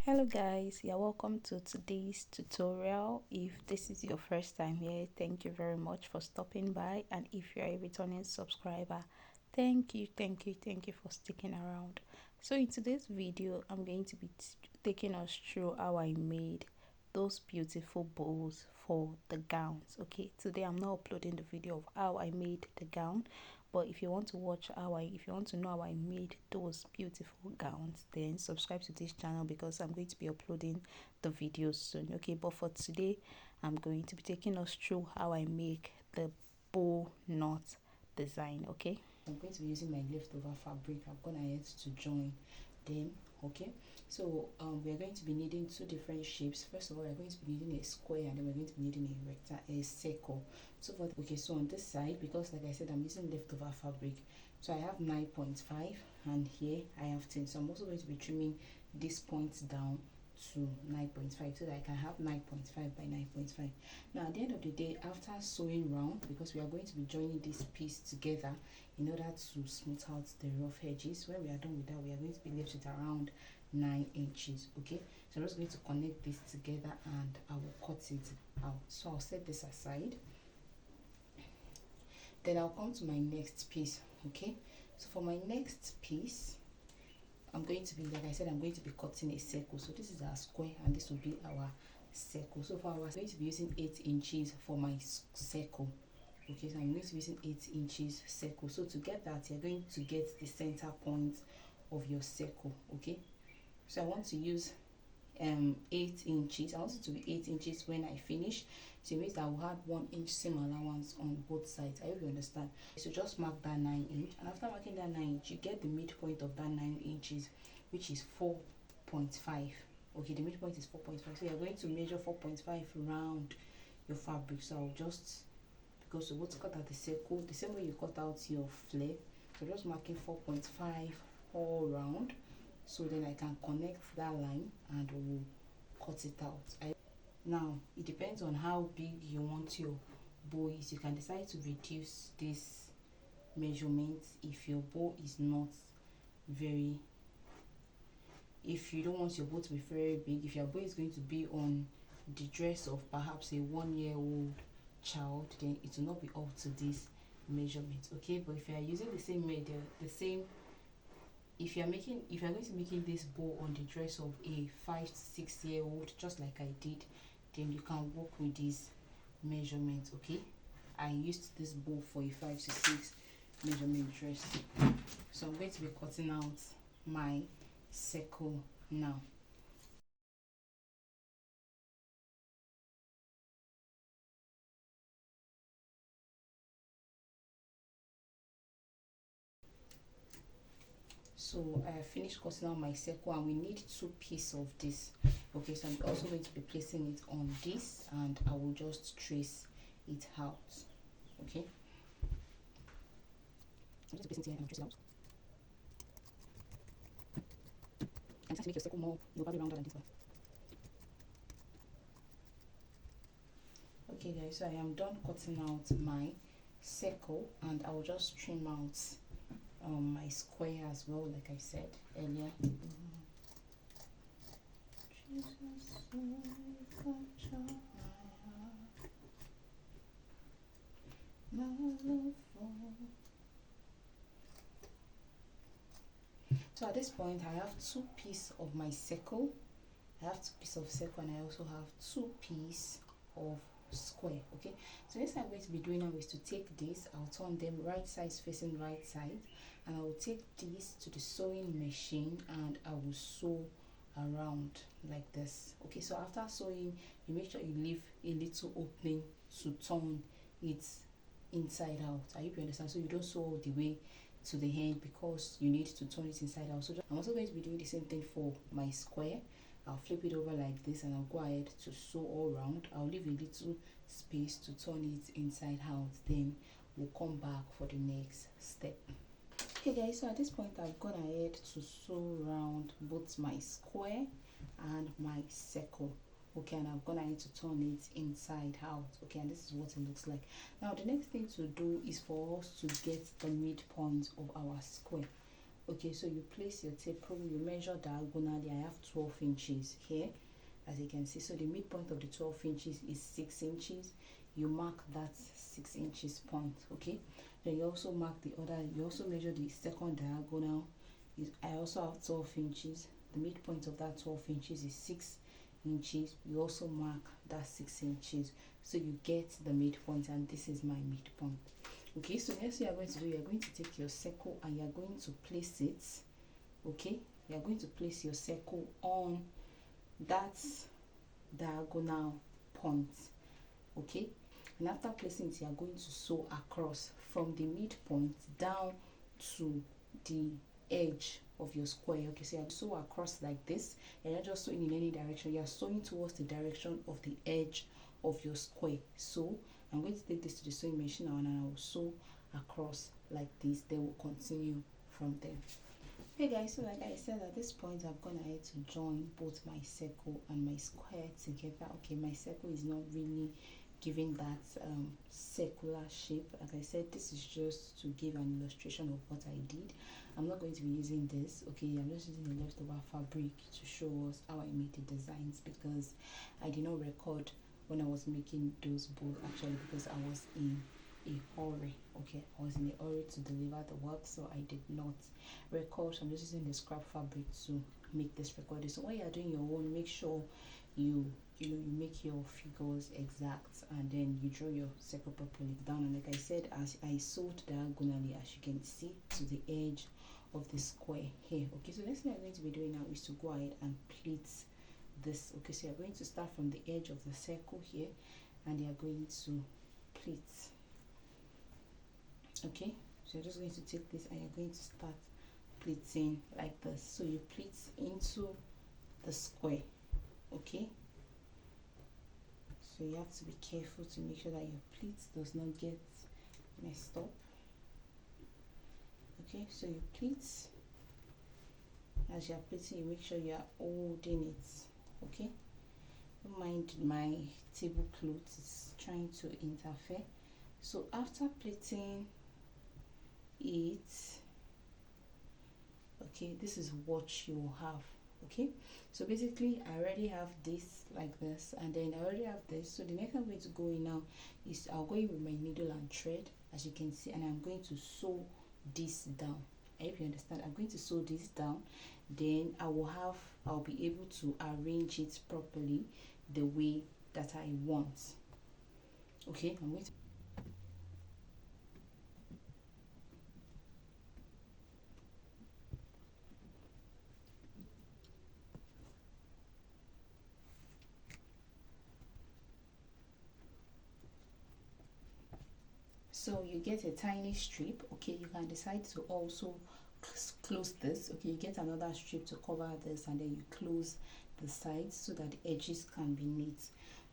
Hello guys, you're welcome to today's tutorial. If this is your first time here, thank you very much for stopping by, and if you're a returning subscriber, thank you for sticking around. So in today's video, I'm going to be taking us through how I made those beautiful bows for the gowns. Okay, today I'm not uploading the video of how I made the gown, but if you want to know how I made those beautiful gowns, then subscribe to this channel because I'm going to be uploading the videos soon. Okay, but for today I'm going to be taking us through how I make the bow knot design. Okay, I'm going to be using my leftover fabric. I've gone ahead to join them. Okay, so we are going to be needing two different shapes. First of all, we're going to be needing a square, and then we're going to be needing a circle. So for okay, so on this side, because like I said, I'm using leftover fabric, so I have 9.5, and here I have 10. So I'm also going to be trimming these points down to 9.5 so that I can have 9.5 by 9.5. Now at the end of the day, after sewing round, because we are going to be joining this piece together in order to smooth out the rough edges, when we are done with that, we are going to be left with around 9 inches. Okay, so I'm just going to connect this together and I will cut it out. So I'll set this aside, then I'll come to my next piece. Okay, so for my next piece, I'm going to be, like I said, I'm going to be cutting a circle. So this is our square and this will be our circle. So for our, I'm going to be using 8 inches for my circle. Okay, so I'm going to be using 8 inches circle. So to get that, you're going to get the center point of your circle. Okay, so I want to use 8 inches. I want it to be 8 inches when I finish, so it means that I will have 1 inch seam allowance on both sides. I hope you understand. So just mark that 9 inch, and after marking that 9 inch, you get the midpoint of that 9 inches, which is 4.5. okay, the midpoint is 4.5, so you're going to measure 4.5 round your fabric. So I'll just, because you want to cut out the circle the same way you cut out your flare, so just marking 4.5 all round, so then I can connect that line and we'll cut it out. Now it depends on how big you want your bow is. You can decide to reduce this measurement if your bow is not very, if you don't want your bow to be very big. If your bow is going to be on the dress of perhaps a 1-year-old child, then it will not be up to this measurement. Okay, but if you are using the same if you are going to be making this bow on the dress of a 5 to 6-year-old, just like I did, then you can work with this measurement. Okay, I used this bow for a 5 to 6 measurement dress. So I'm going to be cutting out my circle now. So I finished cutting out my circle, and we need 2 pieces of this. Okay, so I'm also going to be placing it on this, and I will just trace it out. Okay, I'm just placing it here and trace it out. And try to make your circle more, probably rounder than this one. Okay guys, so I am done cutting out my circle, and I will just trim out my square as well, like I said earlier. So at this point, I have 2 pieces of my circle. I have 2 pieces of circle, and I also have 2 pieces of square. Okay, so next I'm going to be doing now is to take this, I'll turn them right sides facing right side, and I will take this to the sewing machine and I will sew around like this. Okay, so after sewing, you make sure you leave a little opening to turn it inside out. I hope you understand. So you don't sew all the way to the end because you need to turn it inside out. So I'm also going to be doing the same thing for my square. I'll flip it over like this, and I'll go ahead to sew all around. I'll leave a little space to turn it inside out, then we'll come back for the next step. Okay guys, so at this point I've gone ahead to sew around both my square and my circle. Okay, and I've gone ahead to turn it inside out. Okay, and this is what it looks like. Now the next thing to do is for us to get the midpoint of our square. Okay, so you place your tape, probably you measure diagonally. I have 12 inches here, as you can see. So the midpoint of the 12 inches is 6 inches. You mark that 6 inches point. Okay, then you also mark the other, you also measure the second diagonal. I also have 12 inches. The midpoint of that 12 inches is 6 inches. You also mark that 6 inches, so you get the midpoint, and this is my midpoint. Okay, so next thing you're going to do, you're going to take your circle and you're going to place it. Okay, you're going to place your circle on that diagonal point. Okay, and after placing it, you're going to sew across from the midpoint down to the edge of your square. Okay, so you sew across like this. You're not just sewing in any direction, you're sewing towards the direction of the edge of your square. So I'm going to take this to the sewing machine now, and I will sew across like this. Then we'll continue from there. Hey guys, so like I said, at this point I've gone ahead to join both my circle and my square together. Okay, my circle is not really giving that circular shape. Like I said, this is just to give an illustration of what I did. I'm not going to be using this. Okay, I'm just using the leftover fabric to show us how I made the designs, because I did not record when I was making those both, actually, because I was in a hurry. Okay, I was in a hurry to deliver the work, so I did not record. So I'm just using the scrap fabric to make this recording. So when you're doing your own, make sure you you make your figures exact, and then you draw your circle properly down. And like I said, as I sewed diagonally, as you can see, to the edge of the square here. Okay, so next thing I'm going to be doing now is to go ahead and pleat this. Okay, so you're going to start from the edge of the circle here, and you're going to pleat. Okay, so you're just going to take this and you're going to start pleating like this. So you pleat into the square. Okay, so you have to be careful to make sure that your pleat does not get messed up. Okay, so you pleat. As you're pleating, you make sure you are holding it. Okay, don't mind my tablecloth is trying to interfere. So after pleating it, okay, this is what you will have. Okay, so basically I already have this like this, and then I already have this. So the next I'm going to go in now is I'll go in with my needle and thread, as you can see, and I'm going to sew this down. I hope you understand. I'm going to sew this down, then I'll be able to arrange it properly the way that I want. Okay, I'm going to. So you get a tiny strip. Okay, you can decide to also close this. Okay, you get another strip to cover this, and then you close the sides so that the edges can be neat.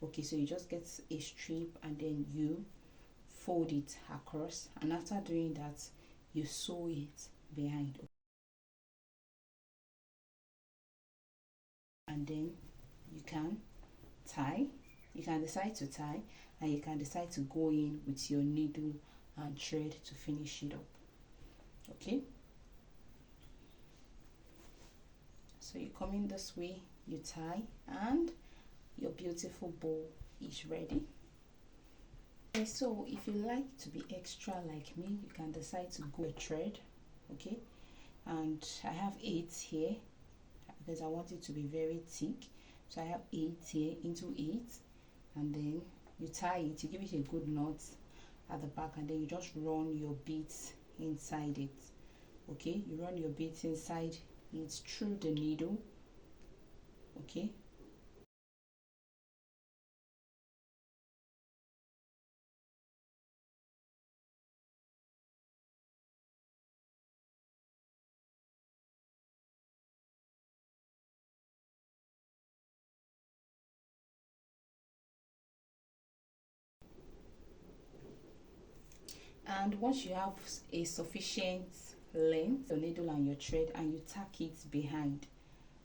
Okay, so you just get a strip and then you fold it across, and after doing that you sew it behind. And then you can tie. You can decide to tie, and you can decide to go in with your needle and thread to finish it up. Okay, so you come in this way, you tie, and your beautiful bow is ready. Okay, so if you like to be extra like me, you can decide to go a thread. Okay, and I have 8 here because I want it to be very thick, so I have 8 here into 8, and then you tie it, you give it a good knot at the back, and then you just run your beads inside it. Okay, you run your beads inside it through the needle. Okay, and once you have a sufficient length, your needle and your thread, and you tack it behind.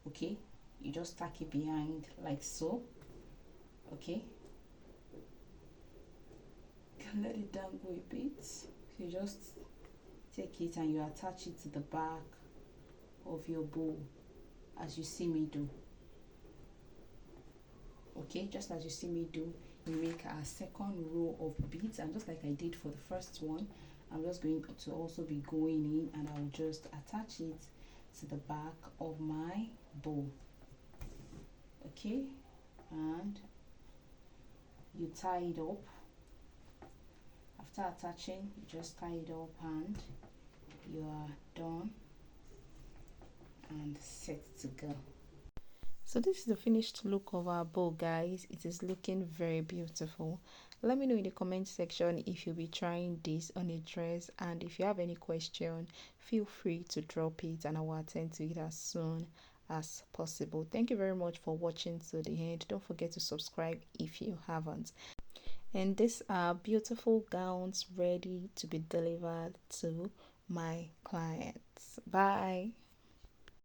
Okay, you just tack it behind like so. Okay, you can let it down go a bit. So you just take it and you attach it to the back of your bow as you see me do. Okay, just as you see me do, you make a second row of beads, and just like I did for the first one, I'm just going to also be going in, and I'll just attach it to the back of my bow. Okay, and you tie it up. After attaching, you just tie it up and you are done and set to go. So this is the finished look of our bow, guys. It is looking very beautiful. Let me know in the comment section if you'll be trying this on a dress, and if you have any question, feel free to drop it and I will attend to it as soon as possible. Thank you very much for watching to the end. Don't forget to subscribe if you haven't. And these are beautiful gowns ready to be delivered to my clients. Bye.